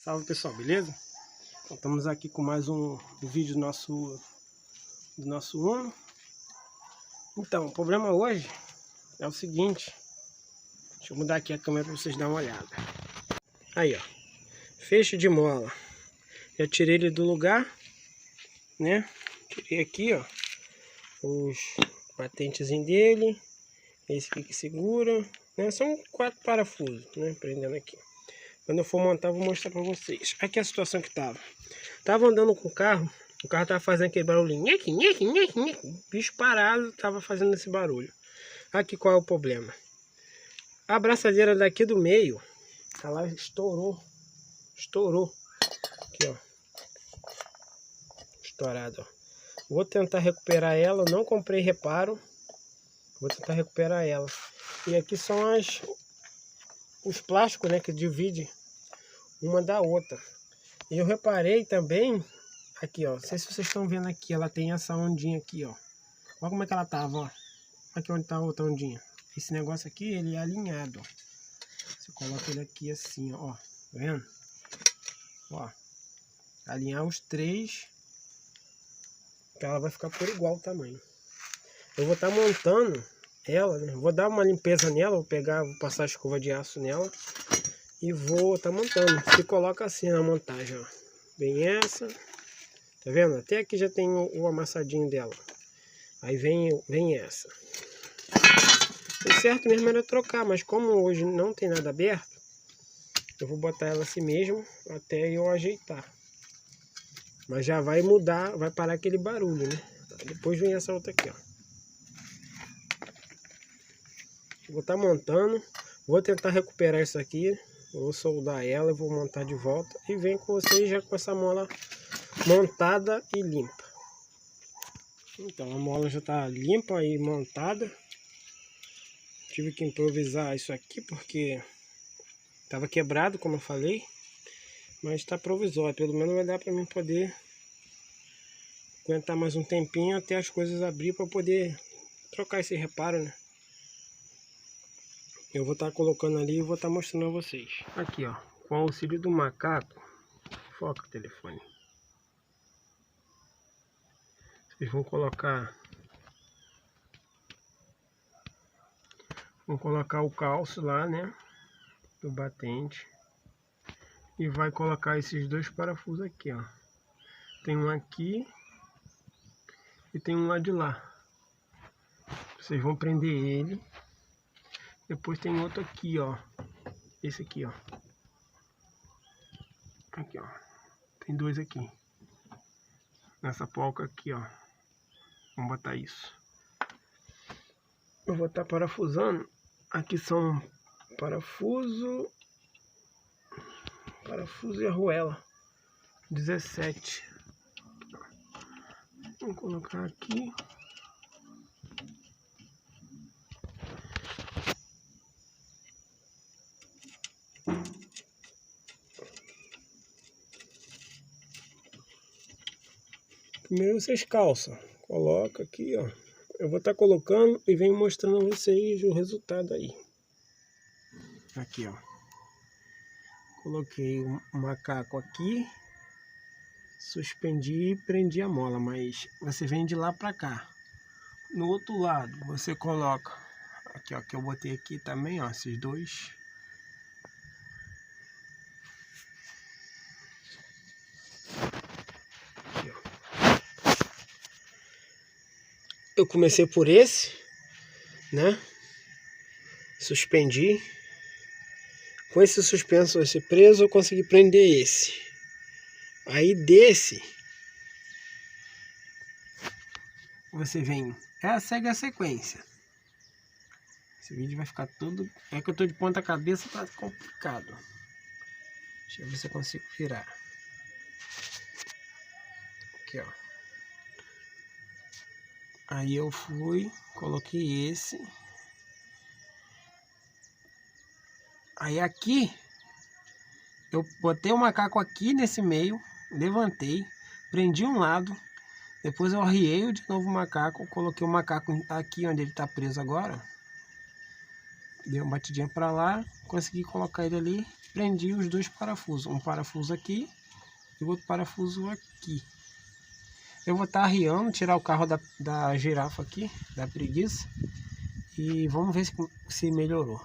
Salve pessoal, beleza? Então, estamos aqui com mais um vídeo do nosso Uno. Então, o problema hoje é o seguinte. Deixa eu mudar aqui a câmera para vocês darem uma olhada. Aí, ó. Feixe de mola. Já tirei ele do lugar, né? Tirei aqui, ó, os batentezinhos dele. Esse aqui que segura, né? São 4 parafusos, né? Prendendo aqui. Quando eu for montar, eu vou mostrar pra vocês. Aqui é a situação que tava. Tava andando com o carro tava fazendo aquele barulhinho. Nheque, nheque, nheque, nheque. Bicho parado, tava fazendo esse barulho. Aqui qual é o problema? A abraçadeira daqui do meio, ela estourou. Estourou. Aqui, ó. Estourado, ó. Vou tentar recuperar ela. Não comprei reparo. Vou tentar recuperar ela. E aqui são os plásticos, né, que divide uma da outra. E eu reparei também aqui, ó, não sei se vocês estão vendo aqui, ela tem essa ondinha aqui, ó. Olha como é que ela tava, ó. Aqui onde tá a outra ondinha. Esse negócio aqui, ele é alinhado, ó. Você coloca ele aqui assim, ó. Tá vendo? Ó. Alinhar os três, que ela vai ficar por igual o tamanho. Eu vou estar montando ela, né? Vou dar uma limpeza nela, vou passar a escova de aço nela e vou estar montando. Se coloca assim na montagem, ó. Vem essa, tá vendo? Até aqui já tem o amassadinho dela. Aí vem essa. O certo mesmo era trocar, mas como hoje não tem nada aberto, eu vou botar ela assim mesmo até eu ajeitar. Mas já vai mudar, vai parar aquele barulho, né? Depois vem essa outra aqui, ó. Vou estar montando, vou tentar recuperar isso aqui, vou soldar ela, vou montar de volta e venho com vocês já com essa mola montada e limpa. Então a mola já está limpa e montada. Tive que improvisar isso aqui porque estava quebrado, como eu falei, mas está provisório, pelo menos vai dar para mim poder aguentar mais um tempinho até as coisas abrir para poder trocar esse reparo, né? Eu vou estar colocando ali e vou estar mostrando a vocês. Aqui, ó, com o auxílio do macaco. Foca o telefone. Vocês vão colocar o calço lá, né, do batente, e vai colocar esses dois parafusos aqui, ó. Tem um aqui e tem um lá de lá. Vocês vão prender ele. Depois tem outro aqui, ó. Esse aqui, ó. Aqui, ó. Tem dois aqui. Nessa polca aqui, ó. Vamos botar isso. Eu vou estar parafusando. Aqui são parafuso e arruela. 17. Vou colocar aqui. Primeiro vocês calçam. Coloca aqui, ó. Eu vou estar colocando e venho mostrando a vocês o resultado aí. Aqui, ó. Coloquei o macaco aqui. Suspendi e prendi a mola, mas você vem de lá pra cá. No outro lado, você coloca aqui, ó, que eu botei aqui também, ó, esses dois. Aqui, ó. Eu comecei por esse, né? Suspendi. Com esse suspenso, esse preso, eu consegui prender esse. Aí desse, você vem, segue a sequência. Esse vídeo vai ficar todo... É que eu tô de ponta cabeça, tá complicado. Deixa eu ver se eu consigo virar. Aqui, ó. Aí eu fui, coloquei esse. Aí aqui, eu botei o macaco aqui nesse meio, levantei, prendi um lado. Depois eu arriei de novo o macaco, coloquei o macaco aqui onde ele tá preso agora. Dei uma batidinha para lá, consegui colocar ele ali, prendi os dois parafusos, um parafuso aqui e o outro parafuso aqui. Eu vou estar arriando, tirar o carro da girafa aqui, da preguiça, e vamos ver se melhorou.